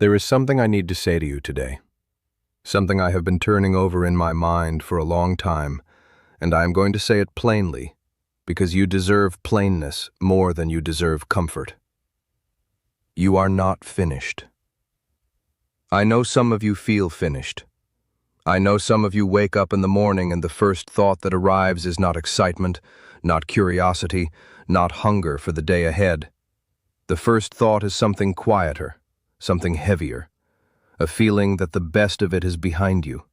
There is something I need to say to you today. Something I have been turning over in my mind for a long time, and I am going to say it plainly, because you deserve plainness more than you deserve comfort. You are not finished. I know some of you feel finished. I know some of you wake up in the morning and the first thought that arrives is not excitement, not curiosity, not hunger for the day ahead. The first thought is something quieter, something heavier, a feeling that the best of it is behind you,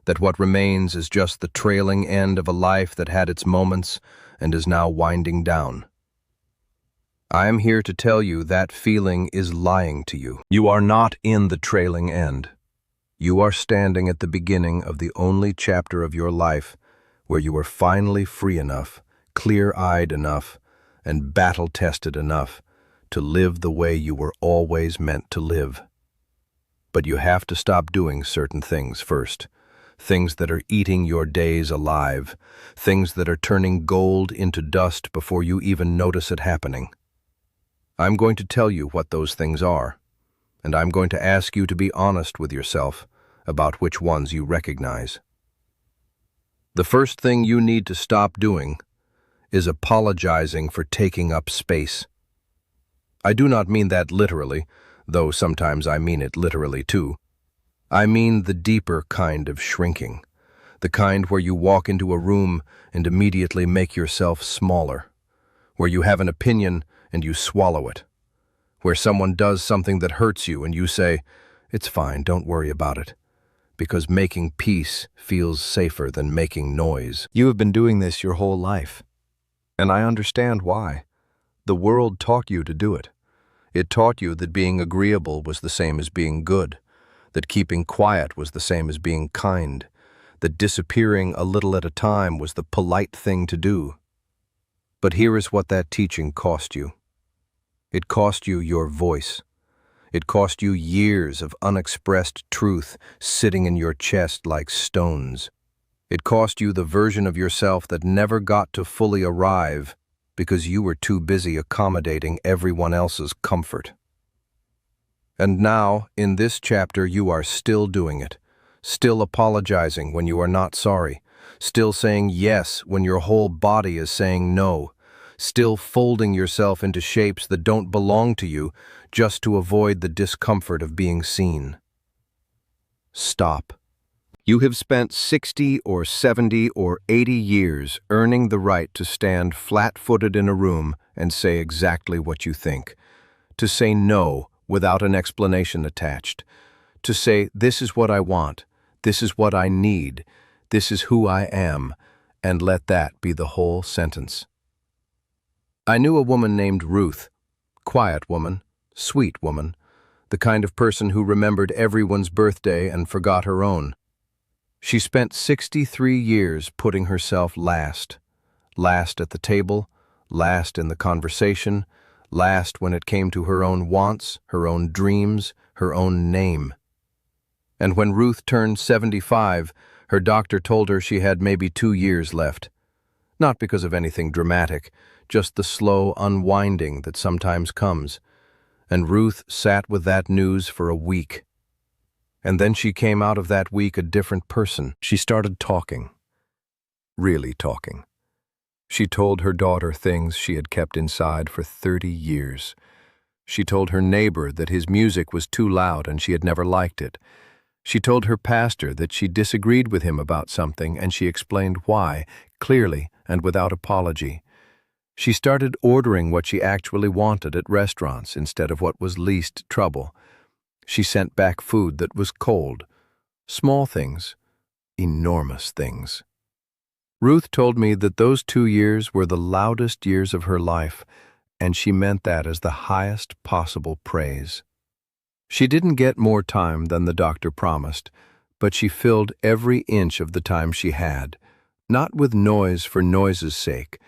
that what remains is just the trailing end of a life that had its moments and is now winding down. I am here to tell you that feeling is lying to you. You are not in the trailing end. You are standing at the beginning of the only chapter of your life where you are finally free enough, clear-eyed enough, and battle-tested enough to live the way you were always meant to live. But you have to stop doing certain things first, things that are eating your days alive, things that are turning gold into dust before you even notice it happening. I'm going to tell you what those things are, and I'm going to ask you to be honest with yourself about which ones you recognize. The first thing you need to stop doing is apologizing for taking up space. I do not mean that literally, though sometimes I mean it literally too. I mean the deeper kind of shrinking, the kind where you walk into a room and immediately make yourself smaller, where you have an opinion and you swallow it, where someone does something that hurts you and you say, "It's fine, don't worry about it," because making peace feels safer than making noise. You have been doing this your whole life, and I understand why. The world taught you to do it. It taught you that being agreeable was the same as being good, that keeping quiet was the same as being kind, that disappearing a little at a time was the polite thing to do. But here is what that teaching cost you. It cost you your voice. It cost you years of unexpressed truth sitting in your chest like stones. It cost you the version of yourself that never got to fully arrive because you were too busy accommodating everyone else's comfort. And now, in this chapter, you are still doing it, still apologizing when you are not sorry, still saying yes when your whole body is saying no, still folding yourself into shapes that don't belong to you just to avoid the discomfort of being seen. Stop. You have spent 60 or 70 or 80 years earning the right to stand flat-footed in a room and say exactly what you think, to say no without an explanation attached, to say, "This is what I want, this is what I need, this is who I am," and let that be the whole sentence. I knew a woman named Ruth, quiet woman, sweet woman, the kind of person who remembered everyone's birthday and forgot her own. She spent 63 years putting herself last at the table, last in the conversation, last when it came to her own wants, her own dreams, her own name. And when Ruth turned 75, her doctor told her she had maybe 2 years left. Not because of anything dramatic, just the slow unwinding that sometimes comes. And Ruth sat with that news for a week. And then she came out of that week a different person. She started talking. Really talking. She told her daughter things she had kept inside for 30 years. She told her neighbor that his music was too loud and she had never liked it. She told her pastor that she disagreed with him about something and she explained why, clearly and without apology. She started ordering what she actually wanted at restaurants instead of what was least trouble. She sent back food that was cold. Small things, enormous things. Ruth told me that those 2 years were the loudest years of her life, and she meant that as the highest possible praise. She didn't get more time than the doctor promised, but she filled every inch of the time she had, not with noise for noise's sake,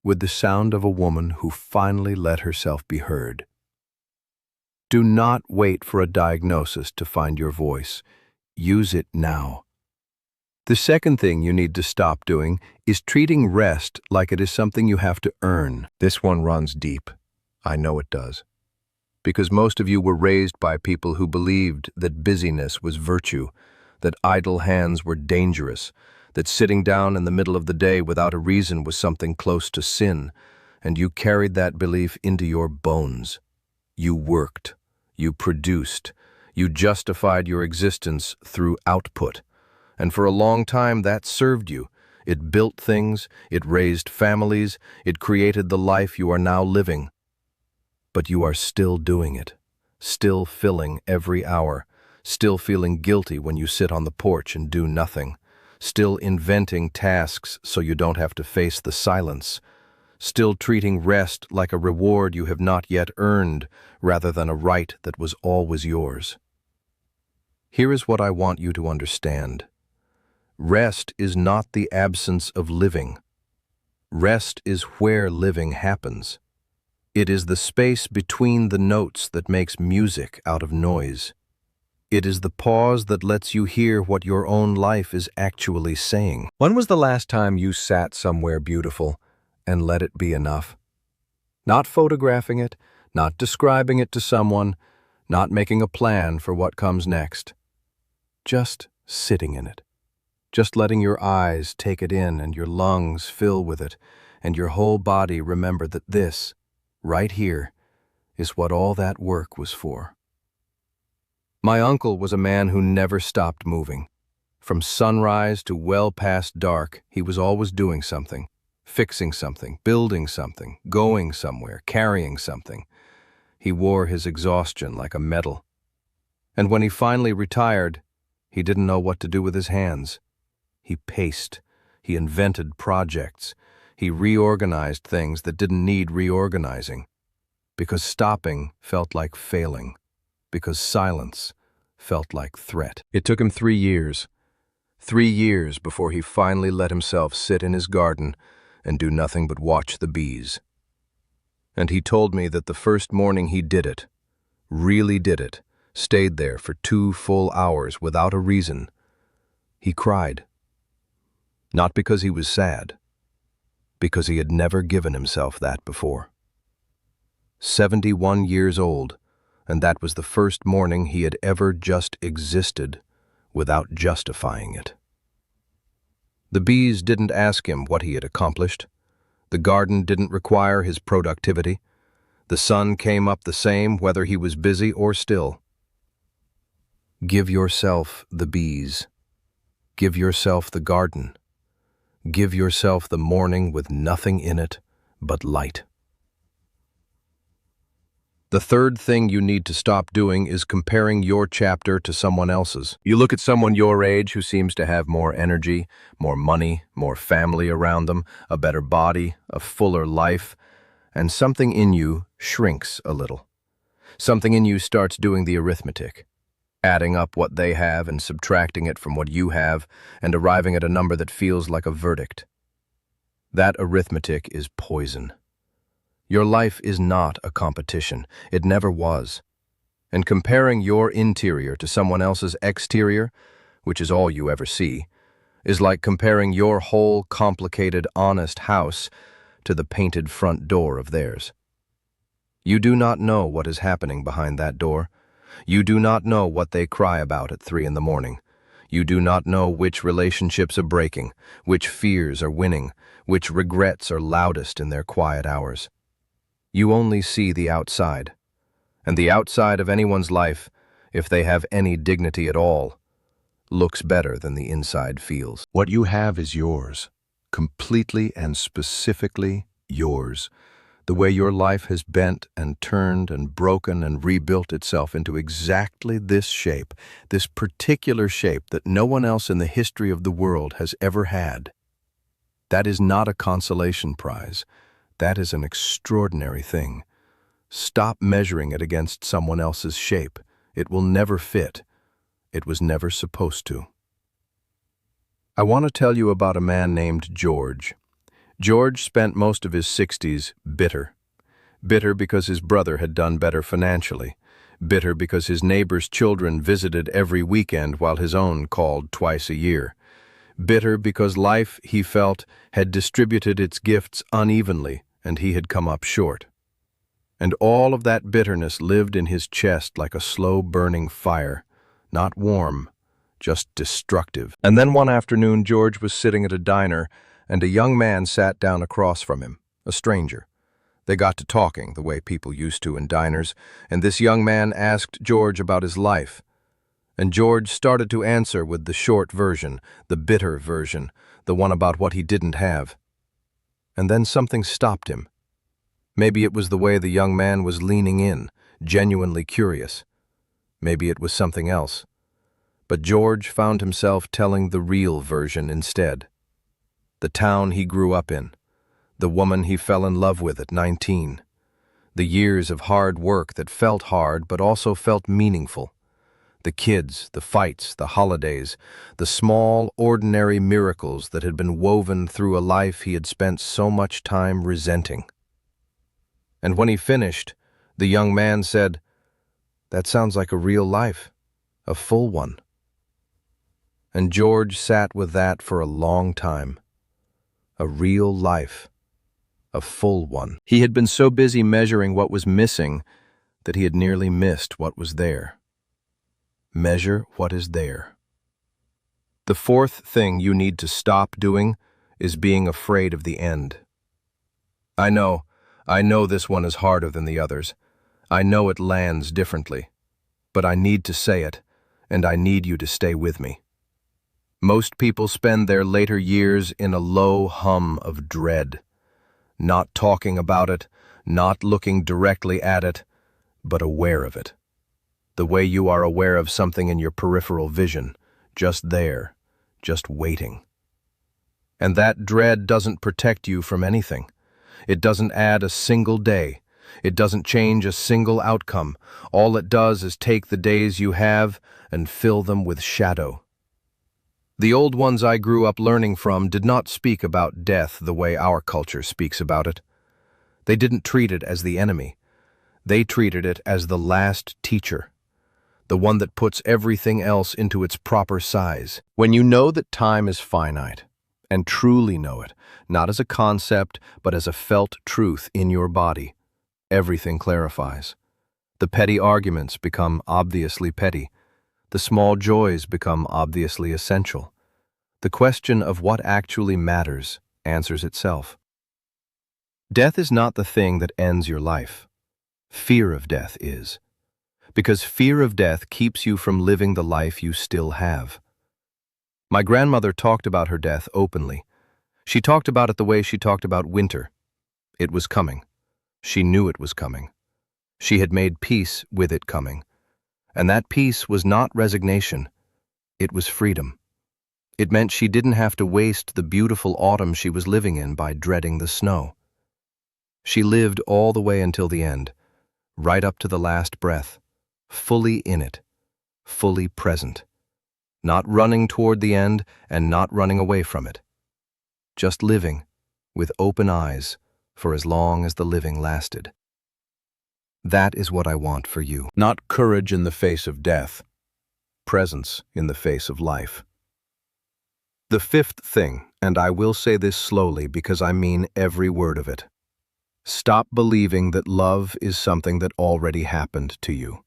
with the sound of a woman who finally let herself be heard. Do not wait for a diagnosis to find your voice. Use it now. The second thing you need to stop doing is treating rest like it is something you have to earn. This one runs deep. I know it does. Because most of you were raised by people who believed that busyness was virtue, that idle hands were dangerous, that sitting down in the middle of the day without a reason was something close to sin, and you carried that belief into your bones. You worked, you produced, you justified your existence through output, and for a long time that served you. It built things, it raised families, it created the life you are now living. But you are still doing it, still filling every hour, still feeling guilty when you sit on the porch and do nothing, still inventing tasks so you don't have to face the silence, still treating rest like a reward you have not yet earned rather than a right that was always yours. Here is what I want you to understand. Rest is not the absence of living. Rest is where living happens. It is the space between the notes that makes music out of noise. It is the pause that lets you hear what your own life is actually saying. When was the last time you sat somewhere beautiful and let it be enough? Not photographing it, not describing it to someone, not making a plan for what comes next. Just sitting in it. Just letting your eyes take it in and your lungs fill with it, and your whole body remember that this, right here, is what all that work was for. My uncle was a man who never stopped moving. From sunrise to well past dark, he was always doing something, fixing something, building something, going somewhere, carrying something. He wore his exhaustion like a medal. And when he finally retired, he didn't know what to do with his hands. He paced, he invented projects, he reorganized things that didn't need reorganizing. Because stopping felt like failing. Because silence felt like threat. It took him 3 years. 3 years before he finally let himself sit in his garden and do nothing but watch the bees. And he told me that the first morning he did it, really did it, stayed there for 2 full hours without a reason, he cried. Not because he was sad, because he had never given himself that before. 71 years old, and that was the first morning he had ever just existed without justifying it. The bees didn't ask him what he had accomplished. The garden didn't require his productivity. The sun came up the same whether he was busy or still. Give yourself the bees. Give yourself the garden. Give yourself the morning with nothing in it but light. The third thing you need to stop doing is comparing your chapter to someone else's. You look at someone your age who seems to have more energy, more money, more family around them, a better body, a fuller life, and something in you shrinks a little. Something in you starts doing the arithmetic, adding up what they have and subtracting it from what you have and arriving at a number that feels like a verdict. That arithmetic is poison. Your life is not a competition. It never was. And comparing your interior to someone else's exterior, which is all you ever see, is like comparing your whole complicated, honest house to the painted front door of theirs. You do not know what is happening behind that door. You do not know what they cry about at 3 in the morning. You do not know which relationships are breaking, which fears are winning, which regrets are loudest in their quiet hours. You only see the outside, and the outside of anyone's life, if they have any dignity at all, looks better than the inside feels. What you have is yours, completely and specifically yours. The way your life has bent and turned and broken and rebuilt itself into exactly this shape, this particular shape that no one else in the history of the world has ever had. That is not a consolation prize. That is an extraordinary thing. Stop measuring it against someone else's shape. It will never fit. It was never supposed to. I want to tell you about a man named George. George spent most of his 60s bitter. Bitter because his brother had done better financially. Bitter because his neighbor's children visited every weekend while his own called twice a year. Bitter because life, he felt, had distributed its gifts unevenly and he had come up short. And all of that bitterness lived in his chest like a slow-burning fire, not warm, just destructive. And then one afternoon, George was sitting at a diner, and a young man sat down across from him, a stranger. They got to talking, the way people used to in diners, and this young man asked George about his life. And George started to answer with the short version, the bitter version, the one about what he didn't have. And then something stopped him. Maybe it was the way the young man was leaning in, genuinely curious. Maybe it was something else. But George found himself telling the real version instead. The town he grew up in, the woman he fell in love with at 19, the years of hard work that felt hard but also felt meaningful, the kids, the fights, the holidays, the small, ordinary miracles that had been woven through a life he had spent so much time resenting. And when he finished, the young man said, "That sounds like a real life, a full one." And George sat with that for a long time. A real life, a full one. He had been so busy measuring what was missing that he had nearly missed what was there. Measure what is there. The fourth thing you need to stop doing is being afraid of the end. I know this one is harder than the others. I know it lands differently. But I need to say it, and I need you to stay with me. Most people spend their later years in a low hum of dread, not talking about it, not looking directly at it, but aware of it. The way you are aware of something in your peripheral vision, just there, just waiting. And that dread doesn't protect you from anything. It doesn't add a single day. It doesn't change a single outcome. All it does is take the days you have and fill them with shadow. The old ones I grew up learning from did not speak about death the way our culture speaks about it. They didn't treat it as the enemy. They treated it as the last teacher, the one that puts everything else into its proper size. When you know that time is finite, and truly know it, not as a concept, but as a felt truth in your body, everything clarifies. The petty arguments become obviously petty. The small joys become obviously essential. The question of what actually matters answers itself. Death is not the thing that ends your life. Fear of death is. Because fear of death keeps you from living the life you still have. My grandmother talked about her death openly. She talked about it the way she talked about winter. It was coming. She knew it was coming. She had made peace with it coming. And that peace was not resignation. It was freedom. It meant she didn't have to waste the beautiful autumn she was living in by dreading the snow. She lived all the way until the end, right up to the last breath, fully in it, fully present, not running toward the end and not running away from it, just living with open eyes for as long as the living lasted. That is what I want for you. Not courage in the face of death, presence in the face of life. The fifth thing, and I will say this slowly because I mean every word of it. Stop believing that love is something that already happened to you.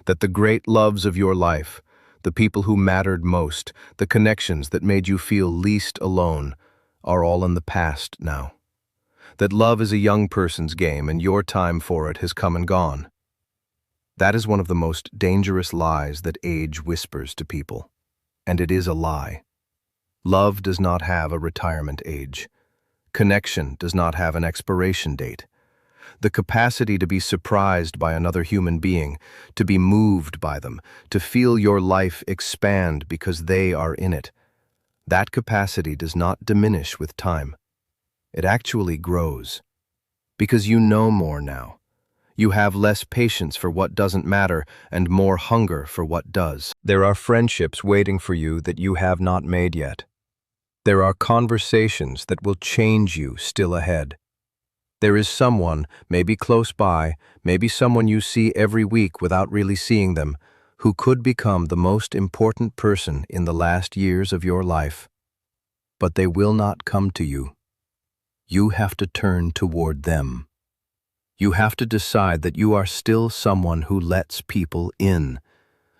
That the great loves of your life, the people who mattered most, the connections that made you feel least alone, are all in the past now. That love is a young person's game and your time for it has come and gone. That is one of the most dangerous lies that age whispers to people. And it is a lie. Love does not have a retirement age. Connection does not have an expiration date. The capacity to be surprised by another human being, to be moved by them, to feel your life expand because they are in it, that capacity does not diminish with time. It actually grows. Because you know more now. You have less patience for what doesn't matter and more hunger for what does. There are friendships waiting for you that you have not made yet. There are conversations that will change you still ahead. There is someone, maybe close by, maybe someone you see every week without really seeing them, who could become the most important person in the last years of your life. But they will not come to you. You have to turn toward them. You have to decide that you are still someone who lets people in,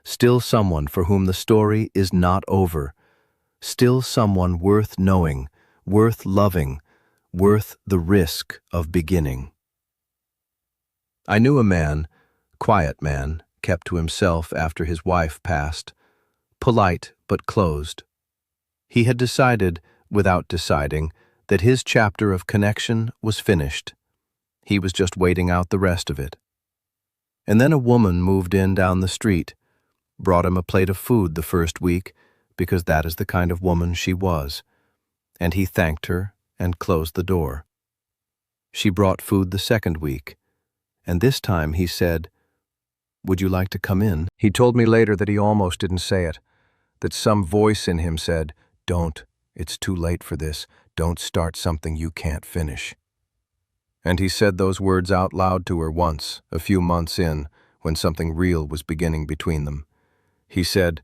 still someone for whom the story is not over, still someone worth knowing, worth loving, worth the risk of beginning. I knew a man, quiet man, kept to himself after his wife passed, polite but closed. He had decided, without deciding, that his chapter of connection was finished. He was just waiting out the rest of it. And then a woman moved in down the street, brought him a plate of food the first week, because that is the kind of woman she was, and he thanked her and closed the door. She brought food the second week, and this time he said, "Would you like to come in?" He told me later that he almost didn't say it, that some voice in him said, "Don't, it's too late for this, don't start something you can't finish." And he said those words out loud to her once, a few months in, when something real was beginning between them. He said,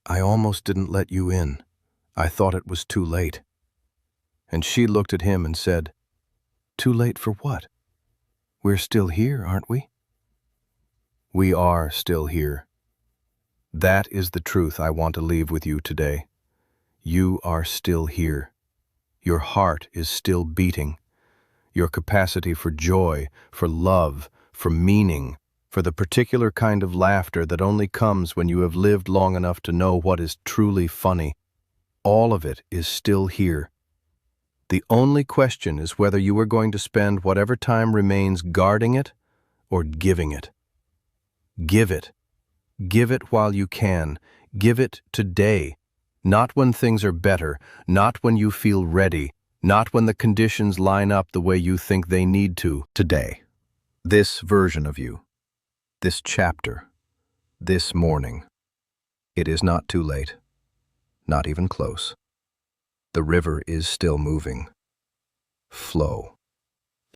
"I almost didn't let you in. I thought it was too late." And she looked at him and said, "Too late for what? We're still here, aren't we?" We are still here. That is the truth I want to leave with you today. You are still here. Your heart is still beating. Your capacity for joy, for love, for meaning, for the particular kind of laughter that only comes when you have lived long enough to know what is truly funny, all of it is still here. The only question is whether you are going to spend whatever time remains guarding it or giving it. Give it. Give it while you can. Give it today. Not when things are better, not when you feel ready, not when the conditions line up the way you think they need to. Today. This version of you. This chapter. This morning. It is not too late. Not even close. The river is still moving. Flow.